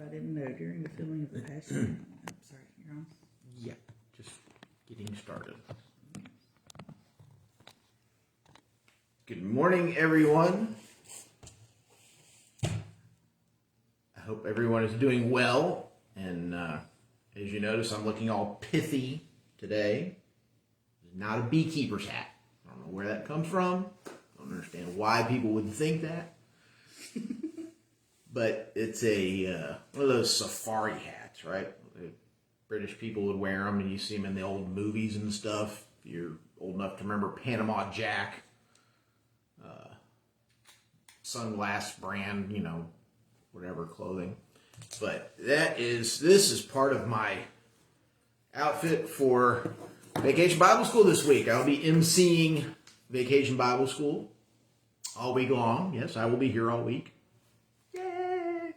I didn't know during the filling of the passion. I'm sorry, you're on. Yeah, just getting started. Good morning, everyone. I hope everyone is doing well. And as you notice, I'm looking all pithy today. It's not a beekeeper's hat. I don't know where that comes from. I don't understand why people would think that. But it's one of those safari hats, right? British people would wear them, and you see them in the old movies and stuff. If you're old enough to remember Panama Jack, sunglass brand, whatever clothing. But this is part of my outfit for Vacation Bible School this week. I'll be emceeing Vacation Bible School all week long. Yes, I will be here all week. Yay!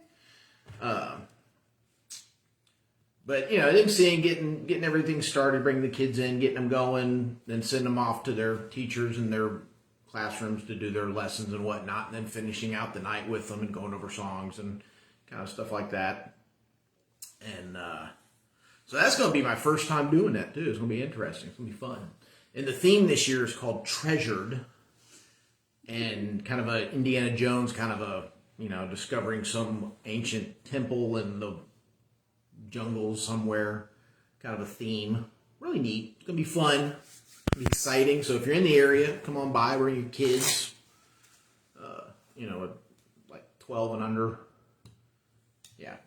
But emceeing, getting everything started, bringing the kids in, getting them going, then send them off to their teachers and their classrooms to do their lessons and whatnot, and then finishing out the night with them and going over songs and kind of stuff like that. And so that's going to be my first time doing that too. It's going to be interesting. It's going to be fun. And the theme this year is called Treasured, and kind of a Indiana Jones kind of a, discovering some ancient temple in the jungles somewhere, kind of a theme. Really neat. It's going to be fun. Be exciting. So if you're in the area, come on by, bring your kids, like 12 and under. Yeah.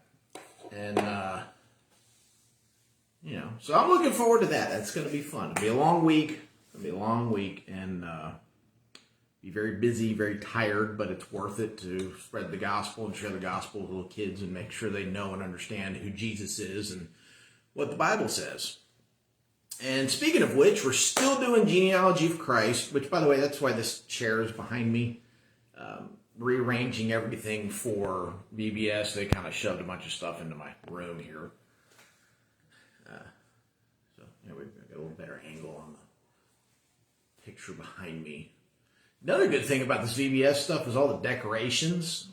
And, so I'm looking forward to that. That's going to be fun. It'll be a long week. And be very busy, very tired, but it's worth it to spread the gospel and share the gospel with little kids and make sure they know and understand who Jesus is and what the Bible says. And speaking of which, we're still doing Genealogy of Christ, which, by the way, that's why this chair is behind me. Rearranging everything for VBS. They kind of shoved a bunch of stuff into my room here. We've got a little better angle on the picture behind me. Another good thing about this VBS stuff is all the decorations.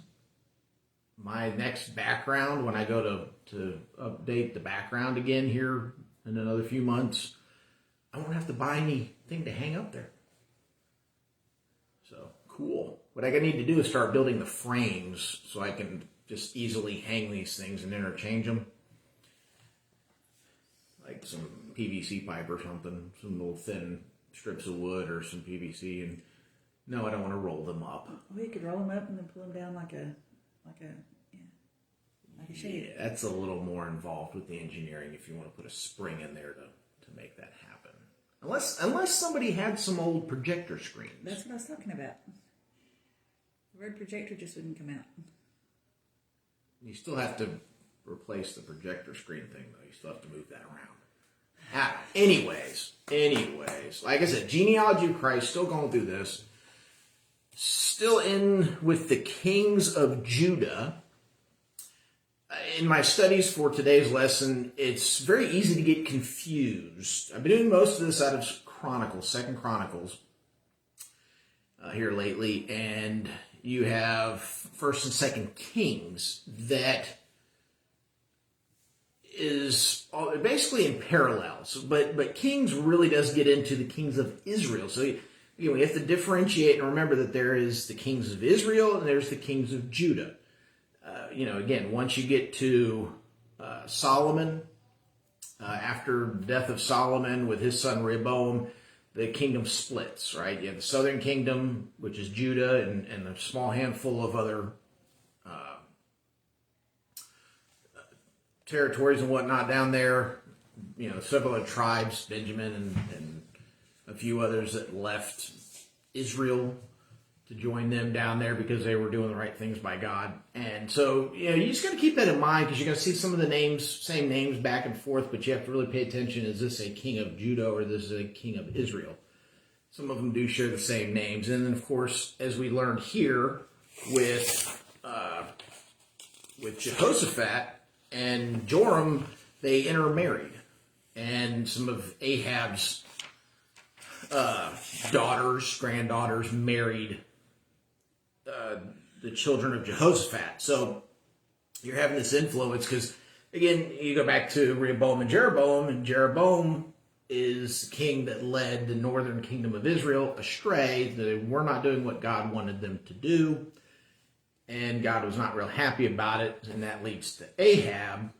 My next background, when I go to update the background again here in another few months, I won't have to buy anything to hang up there. So, cool. What I need to do is start building the frames so I can just easily hang these things and interchange them. Like some PVC pipe or something, some little thin strips of wood or some PVC. And no, I don't want to roll them up. Well, you could roll them up and then pull them down like a shade. Yeah, that's a little more involved with the engineering if you want to put a spring in there to make that happen. Unless somebody had some old projector screens. That's what I was talking about. The word projector just wouldn't come out. You still have to replace the projector screen thing, though. You still have to move that around. Anyways, like I said, Genealogy of Christ, still going through this. Still in with the kings of Judah. In my studies for today's lesson, it's very easy to get confused. I've been doing most of this out of Chronicles, 2 Chronicles, here lately, and you have 1st and 2nd Kings that is basically in parallels, but Kings really does get into the kings of Israel. So we have to differentiate and remember that there is the kings of Israel and there's the kings of Judah. Again, once you get to Solomon, after the death of Solomon with his son Rehoboam, the kingdom splits, right? You have the southern kingdom, which is Judah, and a small handful of other territories and whatnot down there. Several other tribes, Benjamin and a few others that left Israel to join them down there because they were doing the right things by God. And so, you just got to keep that in mind because you're going to see some of the same names back and forth, but you have to really pay attention. Is this a king of Judah or this is a king of Israel? Some of them do share the same names. And then, of course, as we learned here with Jehoshaphat and Joram, they intermarried. And some of Ahab's granddaughters married the children of Jehoshaphat. So you're having this influence because, again, you go back to Rehoboam, and Jeroboam is the king that led the northern kingdom of Israel astray. They were not doing what God wanted them to do, and God was not real happy about it, and that leads to Ahab,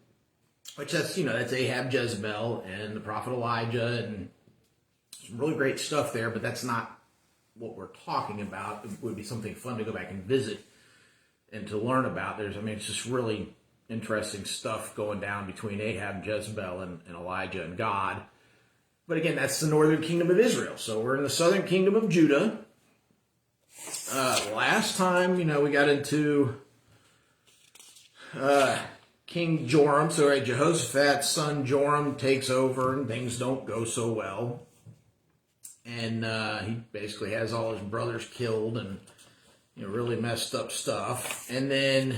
which that's Ahab, Jezebel, and the prophet Elijah, and some really great stuff there, but that's not what we're talking about. It would be something fun to go back and visit and to learn about. It's just really interesting stuff going down between Ahab, Jezebel, and Elijah and God. But again, that's the northern kingdom of Israel. So we're in the southern kingdom of Judah. Last time, we got into King Joram. So Jehoshaphat's son Joram takes over, and things don't go so well. And he basically has all his brothers killed, and really messed up stuff. And then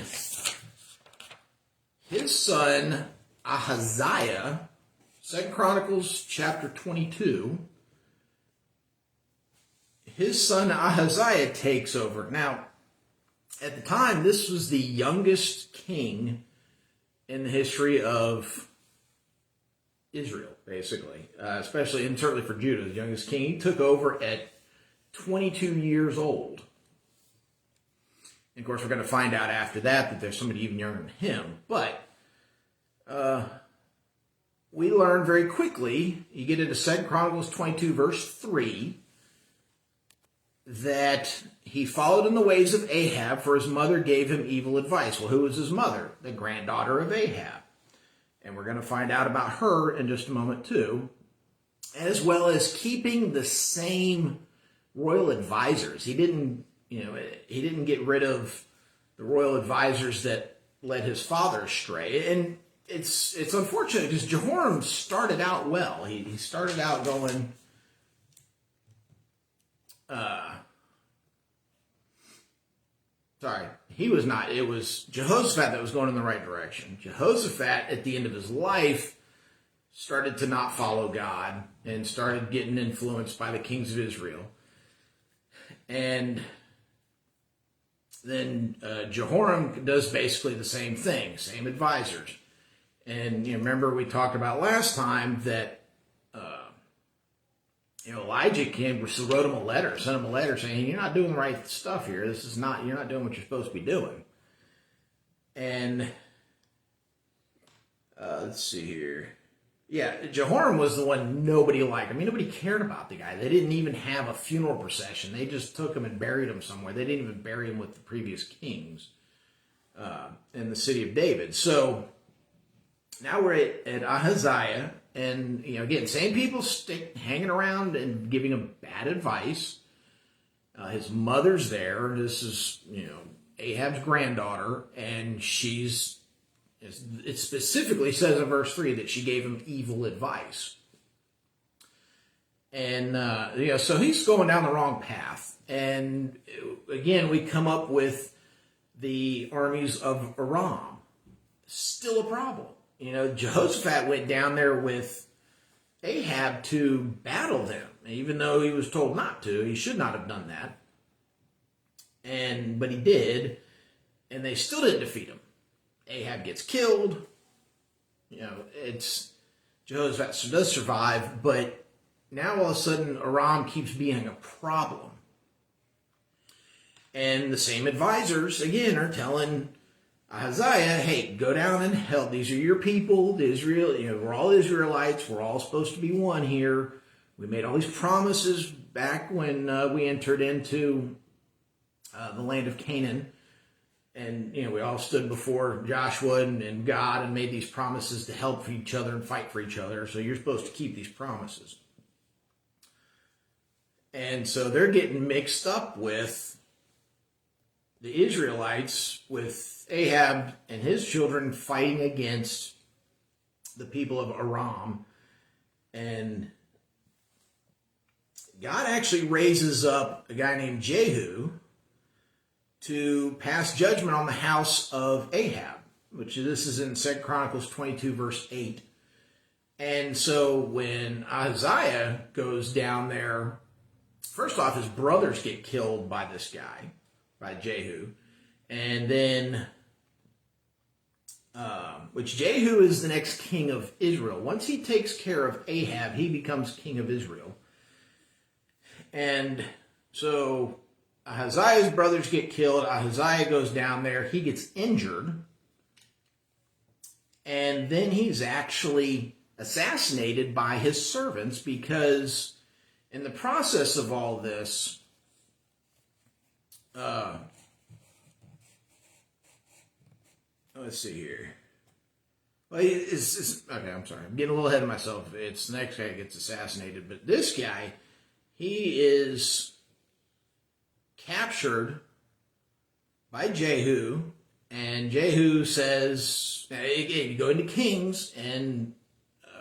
his son Ahaziah, 2 Chronicles chapter 22, his son Ahaziah takes over. Now, at the time, this was the youngest king in the history of Israel, basically, especially and certainly for Judah, the youngest king. He took over at 22 years old. And of course, we're going to find out after that there's somebody even younger than him. But we learn very quickly, you get into 2 Chronicles 22, verse 3, that he followed in the ways of Ahab, for his mother gave him evil advice. Well, who was his mother? The granddaughter of Ahab. And we're going to find out about her in just a moment, too. As well as keeping the same royal advisors. He didn't get rid of the royal advisors that led his father astray. And it's unfortunate because Jehoram started out well. He started out going, he was not. It was Jehoshaphat that was going in the right direction. Jehoshaphat, at the end of his life, started to not follow God and started getting influenced by the kings of Israel. And then Jehoram does basically the same thing, same advisors. And remember we talked about last time that Elijah wrote him a letter, sent him a letter saying, "You're not doing the right stuff here. You're not doing what you're supposed to be doing." And let's see here. Yeah, Jehoram was the one nobody liked. Nobody cared about the guy. They didn't even have a funeral procession. They just took him and buried him somewhere. They didn't even bury him with the previous kings in the city of David. So now we're at Ahaziah, and again, same people hanging around and giving him bad advice. His mother's there. This is Ahab's granddaughter, and it specifically says in verse 3 that she gave him evil advice. And, so he's going down the wrong path. And again, we come up with the armies of Aram. Still a problem. Jehoshaphat went down there with Ahab to battle them, even though he was told not to. He should not have done that. But he did, and they still didn't defeat him. Ahab gets killed. Jehoshaphat does survive, but now all of a sudden Aram keeps being a problem. And the same advisors, again, are telling Ahaziah, hey, go down and help. These are your people, we're all Israelites. We're all supposed to be one here. We made all these promises back when we entered into the land of Canaan. And, we all stood before Joshua and God and made these promises to help each other and fight for each other. So you're supposed to keep these promises. And so they're getting mixed up with the Israelites, with Ahab and his children fighting against the people of Aram. And God actually raises up a guy named Jehu to pass judgment on the house of Ahab, this is in 2 Chronicles 22, verse 8. And so when Ahaziah goes down there, first off, his brothers get killed by this guy, by Jehu. And then which Jehu is the next king of Israel. Once he takes care of Ahab, he becomes king of Israel. And so Ahaziah's brothers get killed. Ahaziah goes down there. He gets injured. And then he's actually assassinated by his servants, because in the process of all this, let's see here. Well, okay, I'm sorry. I'm getting a little ahead of myself. It's the next guy that gets assassinated. But this guy, he is captured by Jehu. And Jehu says, you go into Kings, and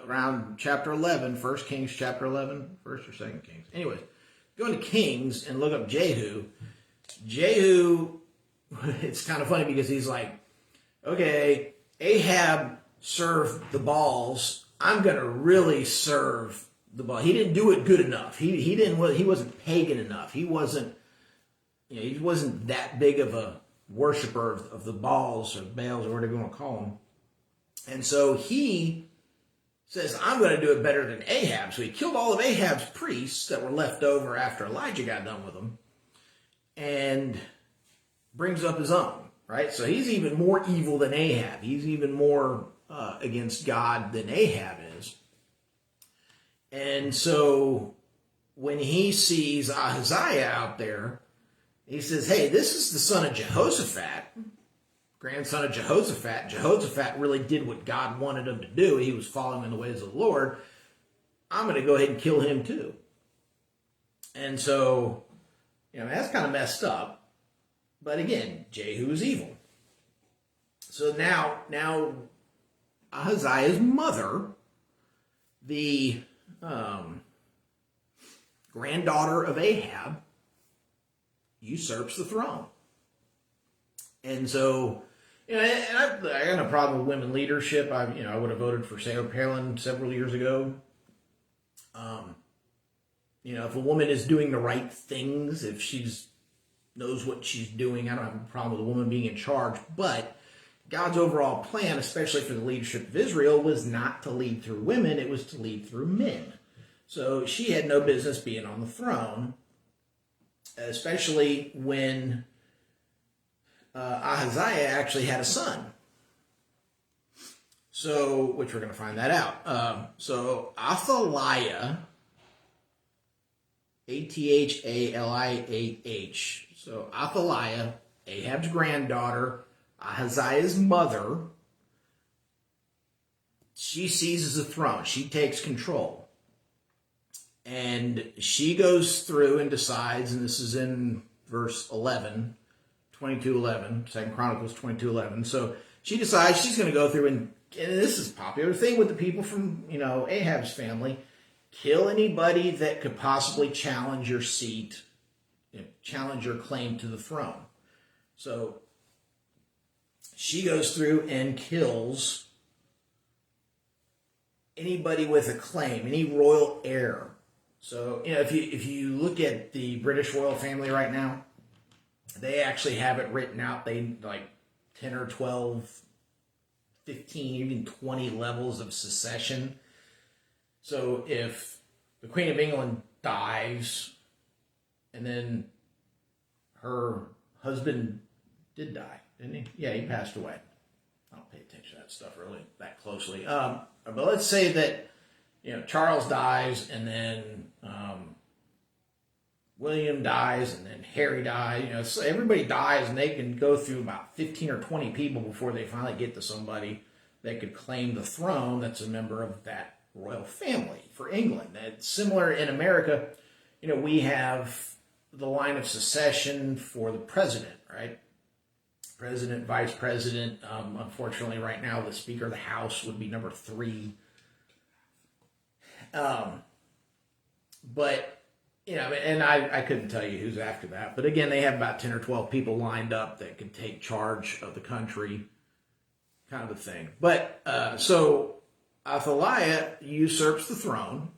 around chapter 11, 1 Kings chapter 11, 1st or 2nd Kings. Anyways, go into Kings and look up Jehu. Jehu, it's kind of funny because he's like, okay, Ahab served the Baals. I'm going to really serve the Baal. He didn't do it good enough. He wasn't pagan enough. He wasn't that big of a worshiper of the Baals or Baals or whatever you want to call them. And so he says, I'm going to do it better than Ahab. So he killed all of Ahab's priests that were left over after Elijah got done with them, and brings up his own, right? So he's even more evil than Ahab. He's even more against God than Ahab is. And so when he sees Ahaziah out there, he says, hey, this is the son of Jehoshaphat, grandson of Jehoshaphat. Jehoshaphat really did what God wanted him to do. He was following in the ways of the Lord. I'm going to go ahead and kill him too. And so, that's kind of messed up. But again, Jehu is evil. So now Ahaziah's mother, the granddaughter of Ahab, usurps the throne. And so, and I got no problem with women leadership. I would have voted for Sarah Palin several years ago. If a woman is doing the right things, if she's knows what she's doing, I don't have a problem with a woman being in charge. But God's overall plan, especially for the leadership of Israel, was not to lead through women, it was to lead through men. So she had no business being on the throne, especially when Ahaziah actually had a son. So, which we're going to find that out. So Athaliah, Athaliah. So Athaliah, Ahab's granddaughter, Ahaziah's mother, she seizes the throne. She takes control. And she goes through and decides, and this is in verse 11, 22:11, 2 Chronicles 22:11. So she decides she's going to go through, and this is a popular thing with the people from, Ahab's family, kill anybody that could possibly challenge your seat, challenge your claim to the throne. So she goes through and kills anybody with a claim, any royal heir. So, if you look at the British royal family right now, they actually have it written out. They 10 or 12, 15, even 20 levels of succession. So if the Queen of England dies, and then her husband did die, didn't he? Yeah, he passed away. I don't pay attention to that stuff really that closely. But let's say that, Charles dies, and then William dies, and then Harry dies. So everybody dies, and they can go through about 15 or 20 people before they finally get to somebody that could claim the throne that's a member of that royal family for England. That's similar in America. We have the line of succession for the president, right? President, vice president. Unfortunately, right now, the Speaker of the House would be number 3. But, and I couldn't tell you who's after that. But again, they have about 10 or 12 people lined up that can take charge of the country, kind of a thing. But, so Athaliah usurps the throne.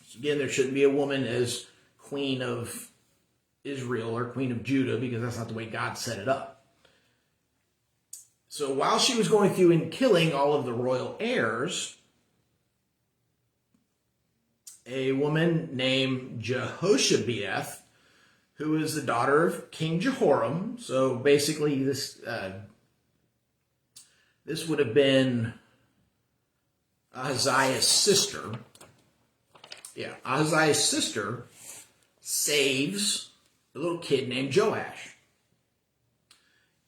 So again, there shouldn't be a woman as queen of Israel or queen of Judah, because that's not the way God set it up. So while she was going through and killing all of the royal heirs, a woman named Jehoshabeath, who is the daughter of King Jehoram. So basically this would have been Ahaziah's sister. Yeah, Ahaziah's sister saves a little kid named Joash.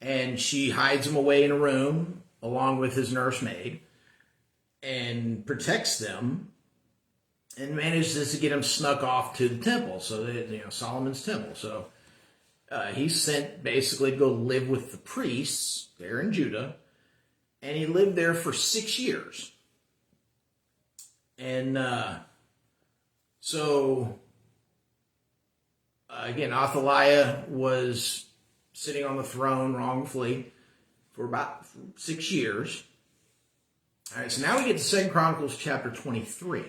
And she hides him away in a room along with his nursemaid and protects them and manages to get him snuck off to the temple, so that, Solomon's temple. So he's sent basically to go live with the priests there in Judah, and he lived there for 6 years. And again, Athaliah was sitting on the throne wrongfully for about 6 years. All right, so now we get to 2 Chronicles chapter 23.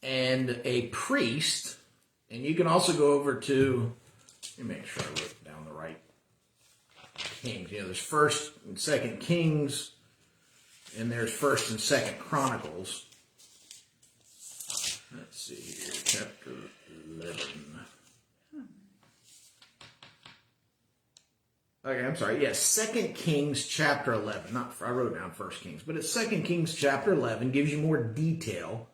And a priest, and you can also go over to, let me make sure I wrote down the right Kings. There's 1st and 2nd Kings, and there's 1st and 2nd Chronicles. Let's see here, chapter 11. Okay, I'm sorry. Yes, 2 Kings chapter 11. I wrote down 1 Kings, but it's 2 Kings chapter 11. Gives you more detail.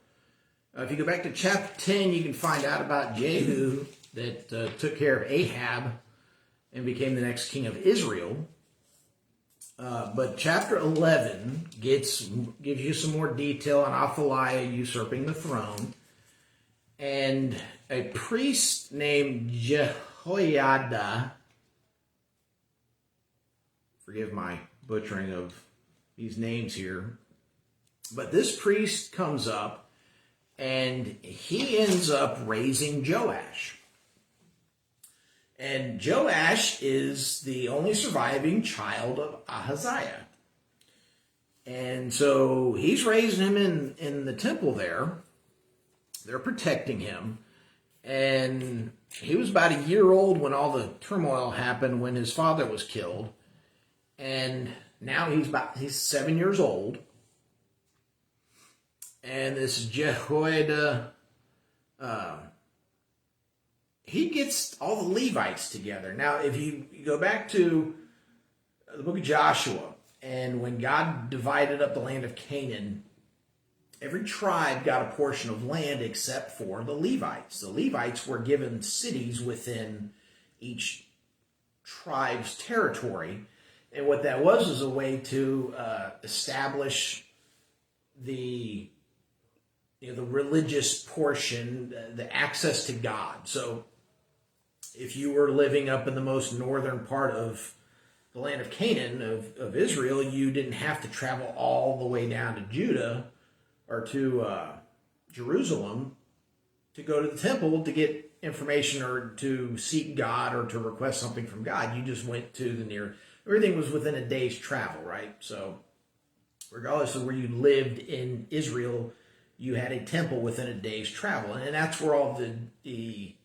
If you go back to chapter 10, you can find out about Jehu that took care of Ahab and became the next king of Israel. But chapter 11 gives you some more detail on Athaliah usurping the throne. And a priest named Jehoiada, forgive my butchering of these names here, but this priest comes up and he ends up raising Joash. And Joash is the only surviving child of Ahaziah. And so he's raising him in the temple there. They're protecting him. And he was about a year old when all the turmoil happened when his father was killed. And now he's 7 years old. And this Jehoiada, he gets all the Levites together. Now, if you go back to the book of Joshua, and when God divided up the land of Canaan, every tribe got a portion of land except for the Levites. The Levites were given cities within each tribe's territory. And what that was a way to establish the religious portion, the access to God. So if you were living up in the most northern part of the land of Canaan, of Israel, you didn't have to travel all the way down to Judah or to Jerusalem to go to the temple to get information or to seek God or to request something from God. You just went to the near, everything was within a day's travel, right? So regardless of where you lived in Israel, you had a temple within a day's travel. And that's where all the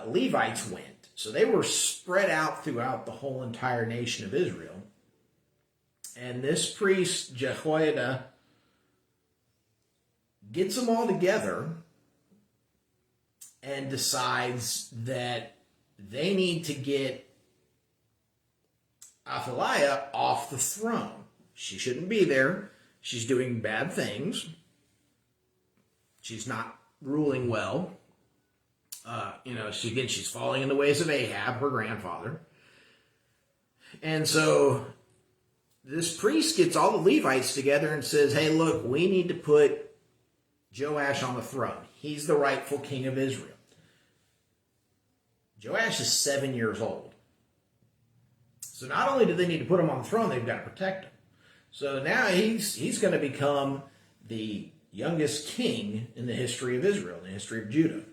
Levites went. So they were spread out throughout the whole entire nation of Israel. And this priest, Jehoiada, gets them all together and decides that they need to get Athaliah off the throne. She shouldn't be there. She's doing bad things. She's not ruling well. She's falling in the ways of Ahab, her grandfather. And so this priest gets all the Levites together and says, hey, look, we need to put Joash on the throne. He's the rightful king of Israel. Joash is 7 years old. So not only do they need to put him on the throne, they've got to protect him. So now he's going to become the youngest king in the history of Israel, in the history of Judah,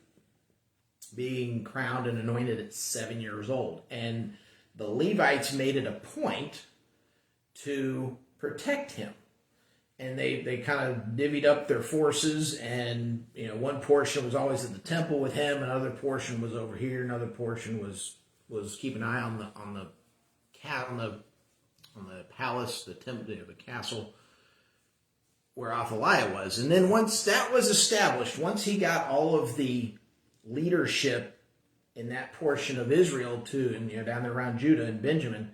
being crowned and anointed at 7 years old. And the Levites made it a point to protect him. And they kind of divvied up their forces, and one portion was always at the temple with him, another portion was over here, another portion was keeping an eye on the palace, the temple, the castle where Athaliah was. And then once that was established, once he got all of the leadership in that portion of Israel too, and down there around Judah and Benjamin,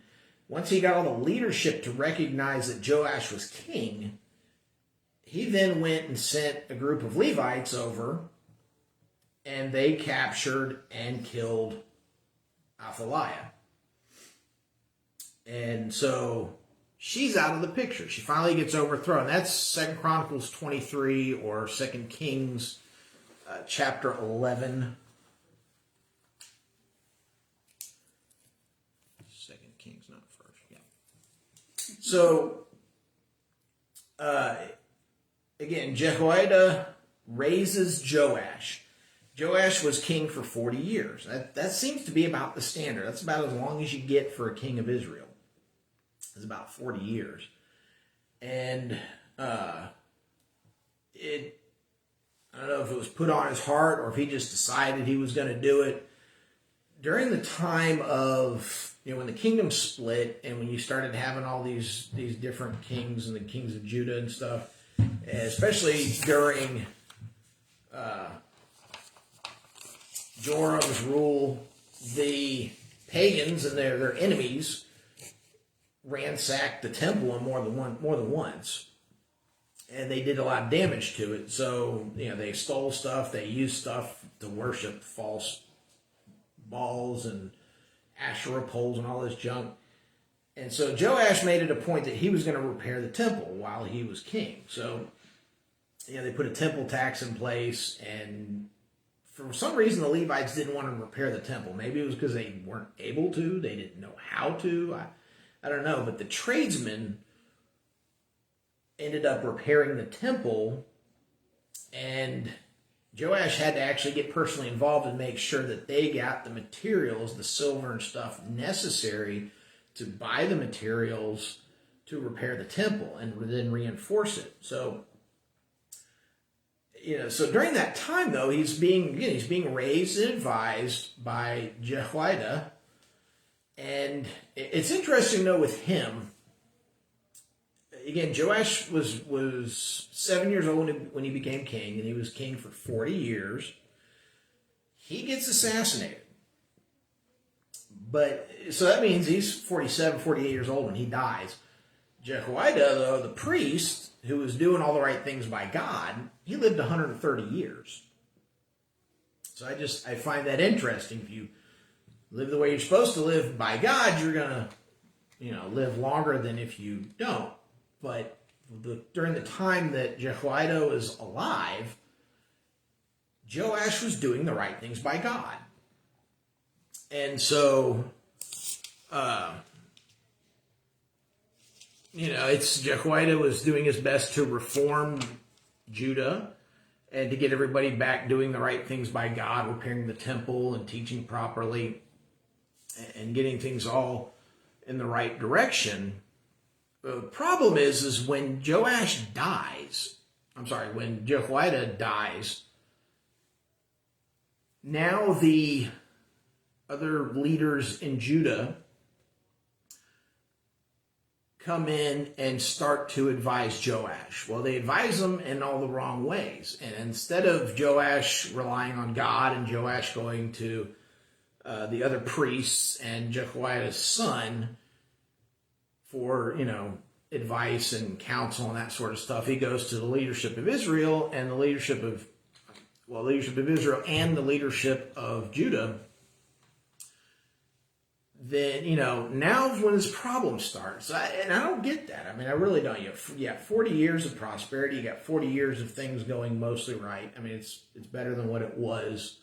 once he got all the leadership to recognize that Joash was king, he then went and sent a group of Levites over, and they captured and killed Athaliah. And so she's out of the picture. She finally gets overthrown. That's 2 Chronicles 23 or 2 Kings chapter 11. 2 Kings, not first. Yeah. So, again, Jehoiada raises Joash. Joash was king for 40 years. That seems to be about the standard. That's about as long as you get for a king of Israel. It's about 40 years. And I don't know if it was put on his heart or if he just decided he was going to do it. During the time of, when the kingdom split and when you started having all these different kings and the kings of Judah and stuff, especially during Joram's rule, the pagans and their enemies ransacked the temple more than once, and they did a lot of damage to it. So they stole stuff, they used stuff to worship false balls and Asherah poles and all this junk. And so Joash made it a point that he was going to repair the temple while he was king. So they put a temple tax in place, and for some reason, the Levites didn't want to repair the temple. Maybe it was because they weren't able to. They didn't know how to. I don't know. But the tradesmen ended up repairing the temple, and Joash had to actually get personally involved and make sure that they got the materials, the silver and stuff necessary to buy the materials to repair the temple and then reinforce it. So so during that time, though, he's being raised and advised by Jehoiada. And it's interesting, though, with him. Again, Joash was 7 years old when he became king, and he was king for 40 years. He gets assassinated. But, so that means he's 47, 48 years old when he dies. Jehoiada, though, the priest, who was doing all the right things by God, he lived 130 years. So I find that interesting. If you live the way you're supposed to live by God, you're going to, live longer than if you don't. But during the time that Jehoiada was alive, Joash was doing the right things by God. And so, Jehoiada was doing his best to reform Judah and to get everybody back doing the right things by God, repairing the temple and teaching properly and getting things all in the right direction. The problem is when when Jehoiada dies, now the other leaders in Judah come in and start to advise Joash. Well, they advise him in all the wrong ways. And instead of Joash relying on God and Joash going to the other priests and Jehoiada's son for, advice and counsel and that sort of stuff, he goes to the leadership of Israel and the leadership of Israel and the leadership of Judah. Then, now's when this problem starts. And I don't get that. I mean, I really don't. You have 40 years of prosperity. You got 40 years of things going mostly right. I mean, it's better than what it was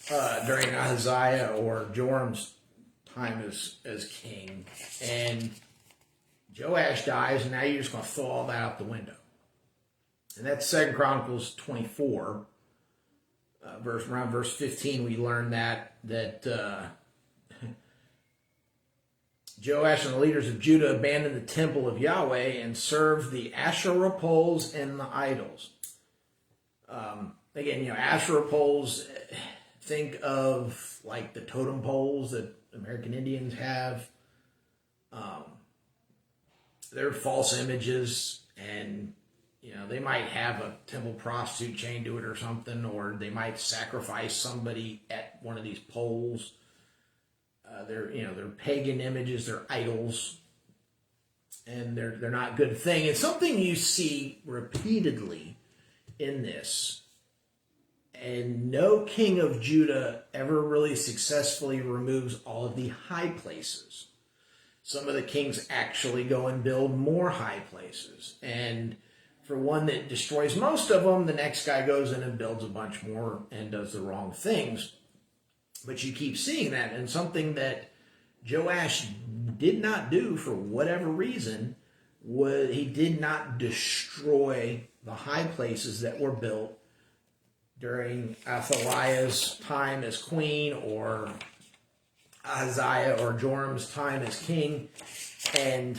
during Ahaziah or Joram's time as king. And Joash dies, and now you're just going to throw all that out the window. And that's 2 Chronicles 24. Around verse 15, we learn that Joash and the leaders of Judah abandoned the temple of Yahweh and served the Asherah poles and the idols. Again, Asherah poles, think of like the totem poles that American Indians have. They're false images, and they might have a temple prostitute chained to it or something, or they might sacrifice somebody at one of these poles. They're pagan images, they're idols, and they're not a good thing. It's something you see repeatedly in this. And no king of Judah ever really successfully removes all of the high places. Some of the kings actually go and build more high places. And for one that destroys most of them, the next guy goes in and builds a bunch more and does the wrong things. But you keep seeing that. And something that Joash did not do for whatever reason was he did not destroy the high places that were built during Athaliah's time as queen, or Ahaziah or Joram's time as king. And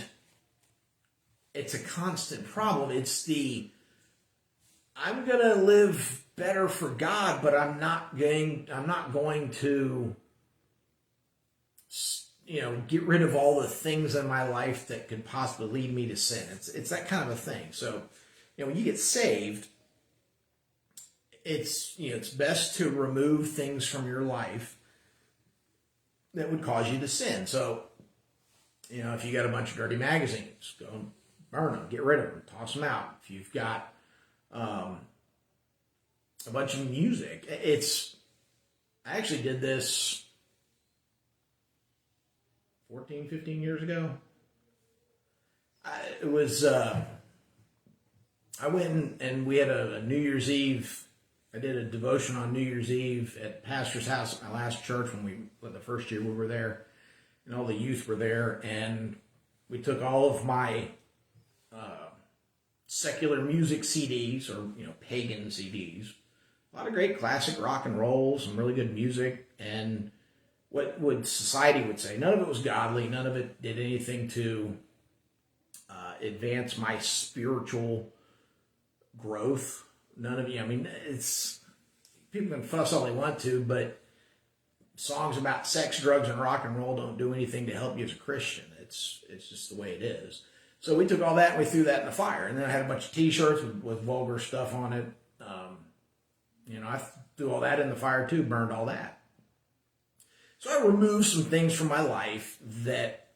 it's a constant problem. It's I'm going to live better for God, but I'm not going to get rid of all the things in my life that could possibly lead me to sin. It's that kind of a thing. So, when you get saved, it's best to remove things from your life that would cause you to sin. So, if you got a bunch of dirty magazines, go and burn them, get rid of them, toss them out. If you've got a bunch of music, I actually did this 14, 15 years ago. I went and we had a New Year's Eve. I did a devotion on New Year's Eve at Pastor's house at my last church the first year we were there, and all the youth were there, and we took all of my secular music CDs, or pagan CDs, a lot of great classic rock and roll, some really good music, and what society would say, none of it was godly, none of it did anything to advance my spiritual growth. None of people can fuss all they want to, but songs about sex, drugs, and rock and roll don't do anything to help you as a Christian. It's just the way it is. So we took all that and we threw that in the fire. And then I had a bunch of T-shirts with vulgar stuff on it. I threw all that in the fire too, burned all that. So I removed some things from my life that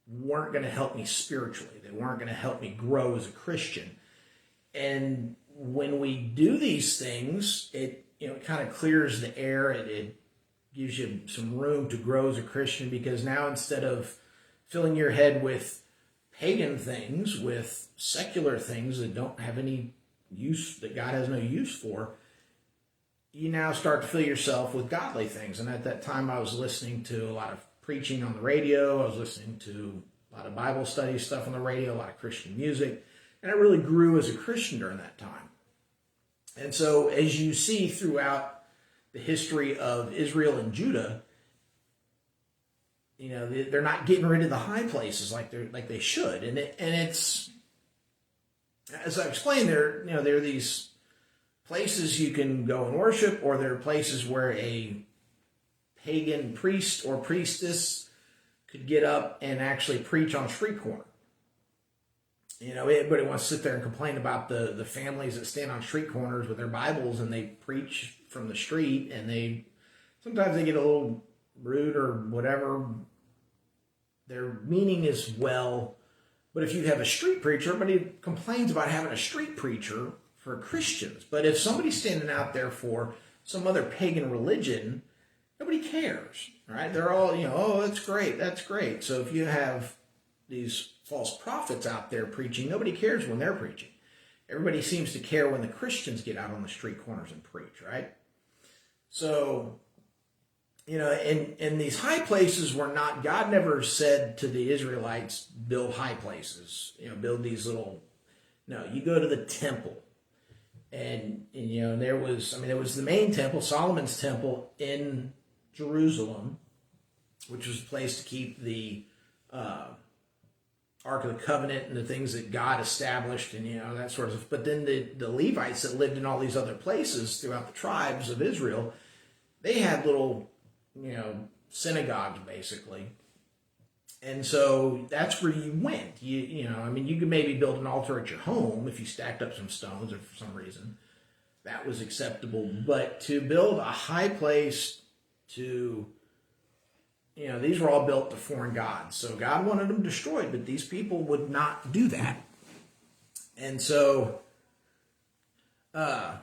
weren't going to help me spiritually. They weren't going to help me grow as a Christian. And when we do these things, it kind of clears the air. It gives you some room to grow as a Christian, because now instead of filling your head with pagan things, with secular things that don't have any use, that God has no use for, you now start to fill yourself with godly things. And at that time I was listening to a lot of preaching on the radio. I was listening to a lot of Bible study stuff on the radio, a lot of Christian music. And I really grew as a Christian during that time. And so as you see throughout the history of Israel and Judah, they're not getting rid of the high places like they should. And it's, as I explained, there are these places you can go and worship, or there are places where a pagan priest or priestess could get up and actually preach on a street corner. Everybody wants to sit there and complain about the families that stand on street corners with their Bibles and they preach from the street, and sometimes they get a little rude or whatever. Their meaning is well, but if you have a street preacher, everybody complains about having a street preacher for Christians. But if somebody's standing out there for some other pagan religion, nobody cares, right? They're all, oh, that's great, that's great. So if you have these false prophets out there preaching, nobody cares when they're preaching. Everybody seems to care when the Christians get out on the street corners and preach, right? So, and these high places were not, God never said to the Israelites, build high places, build these little, no, you go to the temple. And there was the main temple, Solomon's temple in Jerusalem, which was a place to keep the Ark of the Covenant and the things that God established, and that sort of stuff. But then the Levites that lived in all these other places throughout the tribes of Israel, they had little synagogues basically, And so that's where you went. You know, I mean, you could maybe build an altar at your home if you stacked up some stones or for some reason. That was acceptable. But to build a high place to, you know, these were all built to foreign gods. So God wanted them destroyed, but these people would not do that. And so, again,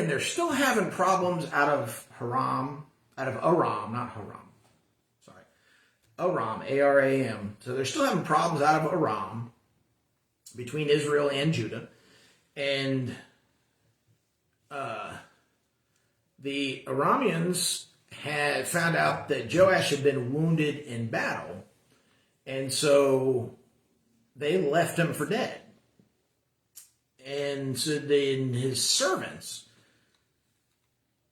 they're still having problems out of Aram, not Haram. Aram, A-R-A-M. So they're still having problems out of Aram between Israel and Judah. And the Arameans had found out that Joash had been wounded in battle. And so they left him for dead. And so then his servants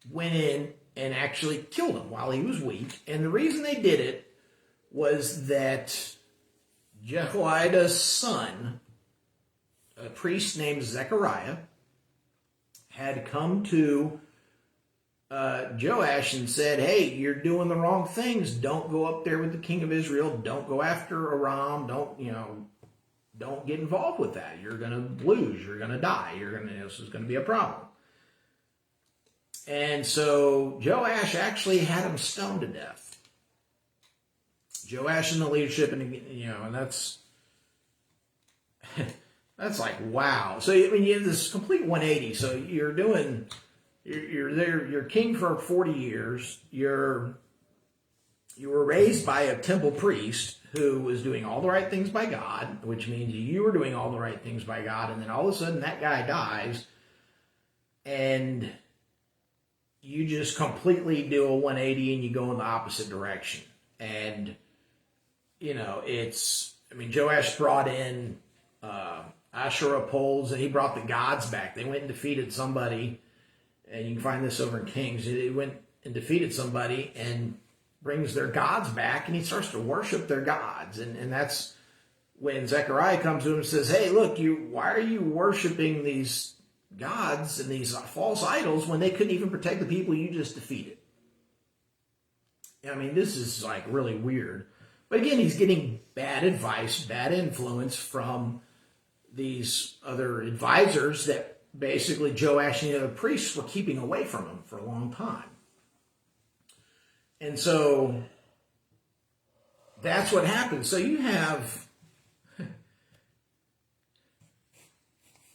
went in and actually killed him while he was weak. And the reason they did it was that Jehoiada's son, a priest named Zechariah, had come to Joash and said, hey, you're doing the wrong things. Don't go up there with the king of Israel. Don't go after Aram. Don't get involved with that. You're going to lose. You're going to die. This is going to be a problem. And so Joash actually had him stoned to death. Joash and the leadership, and and that's like, wow. So I mean, you have this complete 180. So you're there, you're king for 40 years. You were raised by a temple priest who was doing all the right things by God, which means you were doing all the right things by God, and then all of a sudden that guy dies, and you just completely do a 180 and you go in the opposite direction. And Joash brought in Asherah poles, and he brought the gods back. They went and defeated somebody, and you can find this over in Kings. They went and defeated somebody and brings their gods back, and he starts to worship their gods. And that's when Zechariah comes to him and says, hey, look, why are you worshiping these gods and these false idols when they couldn't even protect the people you just defeated? I mean, this is like really weird. But again, he's getting bad advice, bad influence from these other advisors that basically Joash and the other priests were keeping away from him for a long time. And so that's what happens. So you have,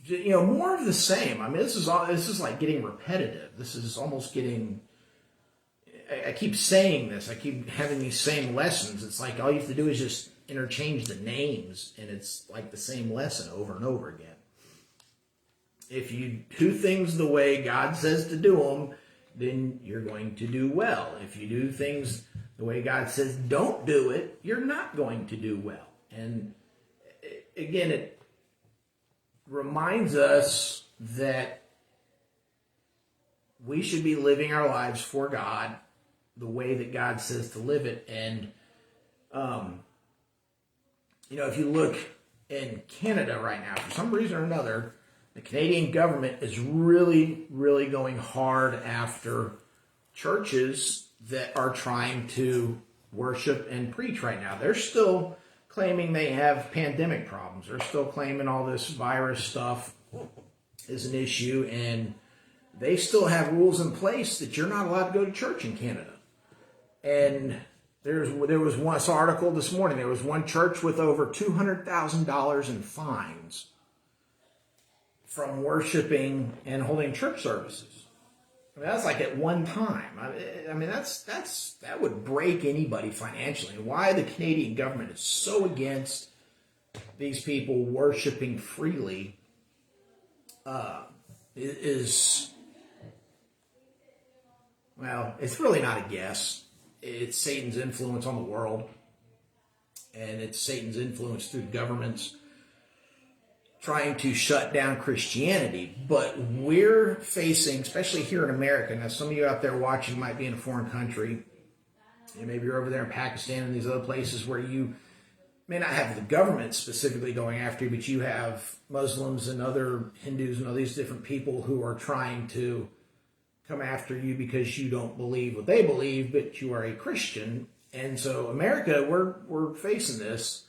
more of the same. I mean, this is like getting repetitive. This is almost getting, I keep saying this. I keep having these same lessons. It's like all you have to do is just interchange the names, and it's like the same lesson over and over again. If you do things the way God says to do them, then you're going to do well. If you do things the way God says don't do it, you're not going to do well. And again, it reminds us that we should be living our lives for God the way that God says to live it. And, if you look in Canada right now, for some reason or another, the Canadian government is really, really going hard after churches that are trying to worship and preach right now. They're still claiming they have pandemic problems. They're still claiming all this virus stuff is an issue, and they still have rules in place that you're not allowed to go to church in Canada. And there was one article this morning. There was one church with over $200,000 in fines from worshiping and holding church services. I mean, that's like at one time. I mean, that would break anybody financially. And why the Canadian government is so against these people worshiping freely is, well, it's really not a guess. It's Satan's influence on the world, and it's Satan's influence through governments trying to shut down Christianity. But we're facing, especially here in America, now some of you out there watching might be in a foreign country, and maybe you're over there in Pakistan and these other places where you may not have the government specifically going after you, but you have Muslims and other Hindus and all these different people who are trying to come after you because you don't believe what they believe, but you are a Christian. And so America, we're facing this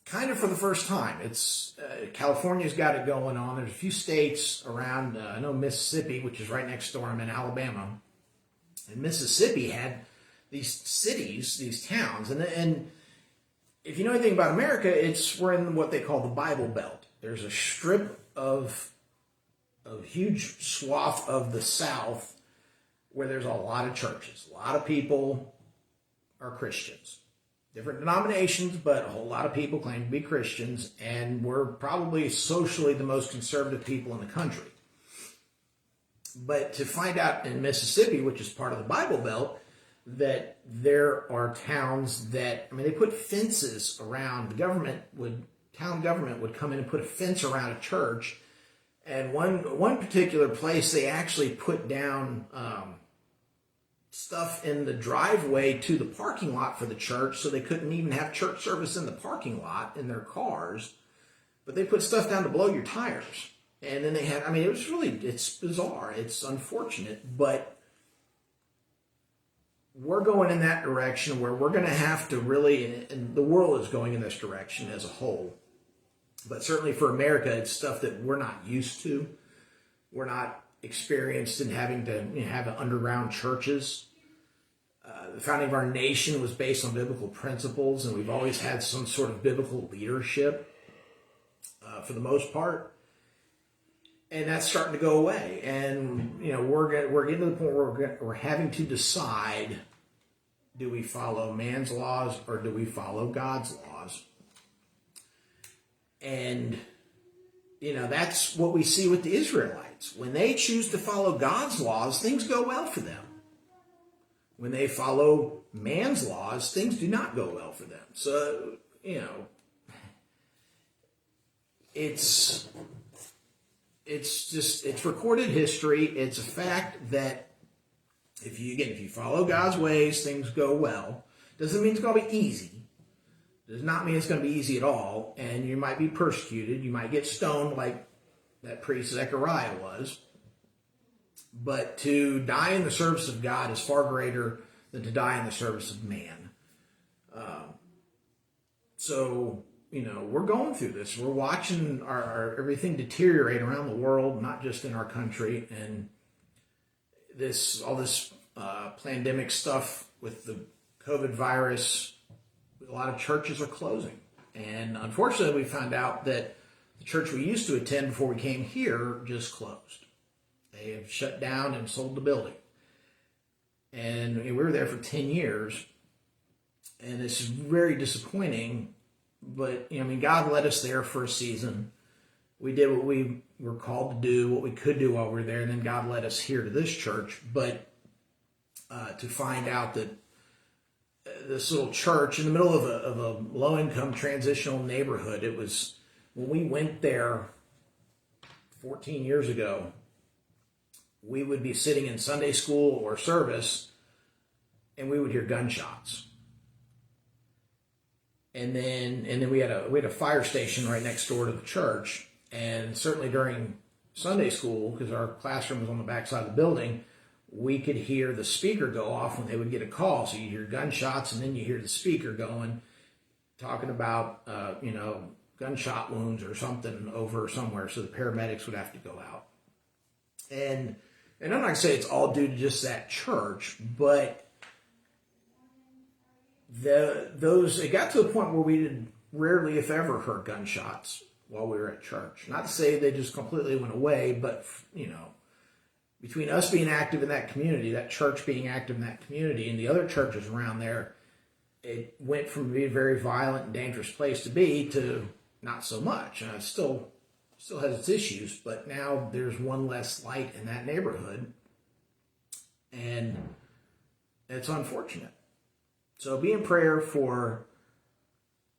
kind of for the first time. It's California's got it going on. There's a few states around. I know Mississippi, which is right next door. I'm in Alabama, and Mississippi had these cities, these towns, and if you know anything about America, we're in what they call the Bible Belt. There's a strip of huge swath of the South where there's a lot of churches. A lot of people are Christians. Different denominations, but a whole lot of people claim to be Christians, and we're probably socially the most conservative people in the country. But to find out in Mississippi, which is part of the Bible Belt, that there are towns that, they put fences around, town government would come in and put a fence around a church, and one particular place they actually put down stuff in the driveway to the parking lot for the church, so they couldn't even have church service in the parking lot in their cars. But they put stuff down to blow your tires. And then they had, it's bizarre. It's unfortunate, but we're going in that direction where we're going to have to really, and the world is going in this direction as a whole. But certainly for America, it's stuff that we're not used to. We're not experienced in having to have underground churches. The founding of our nation was based on biblical principles, and we've always had some sort of biblical leadership for the most part. And that's starting to go away. And, we're getting to the point where we're having to decide, do we follow man's laws or do we follow God's laws? And, that's what we see with the Israelites. When they choose to follow God's laws, things go well for them. When they follow man's laws, things do not go well for them. So, it's recorded history. It's a fact that if you follow God's ways, things go well. Doesn't mean it's going to be easy. Does not mean it's going to be easy at all. And you might be persecuted. You might get stoned like that priest Zechariah was. But to die in the service of God is far greater than to die in the service of man. So we're going through this. We're watching our everything deteriorate around the world, not just in our country. And all this pandemic stuff with the COVID virus, a lot of churches are closing. And unfortunately, we found out that the church we used to attend before we came here just closed. They have shut down and sold the building. And we were there for 10 years. And it's very disappointing. But, God led us there for a season. We did what we were called to do, what we could do while we were there. And then God led us here to this church. But to find out that this little church in the middle of a low-income transitional neighborhood, it was, when we went there 14 years ago, we would be sitting in Sunday school or service, and we would hear gunshots. And then we had a fire station right next door to the church, and certainly during Sunday school, because our classroom was on the backside of the building, we could hear the speaker go off when they would get a call. So you hear gunshots, and then you hear the speaker going, talking about gunshot wounds or something over somewhere, so the paramedics would have to go out. And I'm not going to say it's all due to just that church, but it got to a point where we rarely, if ever, heard gunshots while we were at church. Not to say they just completely went away, but, between us being active in that community, that church being active in that community, and the other churches around there, it went from being a very violent and dangerous place to be to not so much. And it still has its issues, but now there's one less light in that neighborhood, and it's unfortunate. So be in prayer for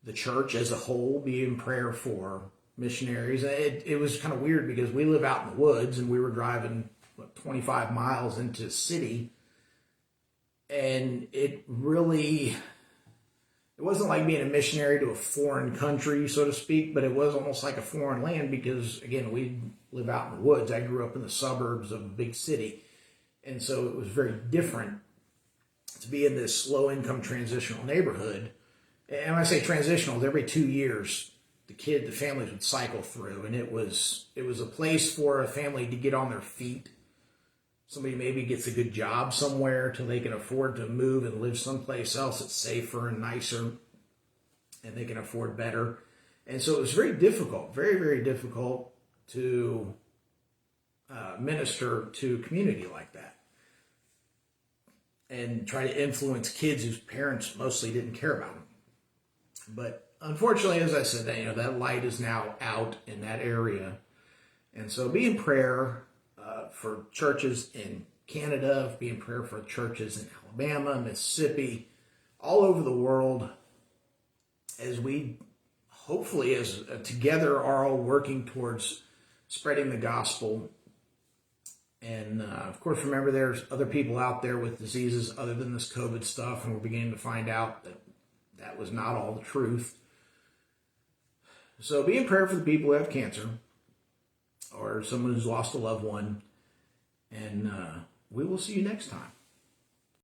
the church as a whole, be in prayer for missionaries. It was kind of weird because we live out in the woods, and we were driving 25 miles into the city, and it wasn't like being a missionary to a foreign country, so to speak, but it was almost like a foreign land because, again, we live out in the woods. I grew up in the suburbs of a big city, and so it was very different to be in this low-income transitional neighborhood. And when I say transitional, every 2 years, the families would cycle through, and it was a place for a family to get on their feet. Somebody maybe gets a good job somewhere till they can afford to move and live someplace else that's safer and nicer, and they can afford better. And so it was very difficult, very, very difficult to minister to a community like that and try to influence kids whose parents mostly didn't care about them. But unfortunately, as I said, that light is now out in that area. And so be in prayer for churches in Canada, be in prayer for churches in Alabama, Mississippi, all over the world, as we hopefully as together are all working towards spreading the gospel. And of course, remember, there's other people out there with diseases other than this COVID stuff, and we're beginning to find out that that was not all the truth. So be in prayer for the people who have cancer or someone who's lost a loved one. And we will see you next time.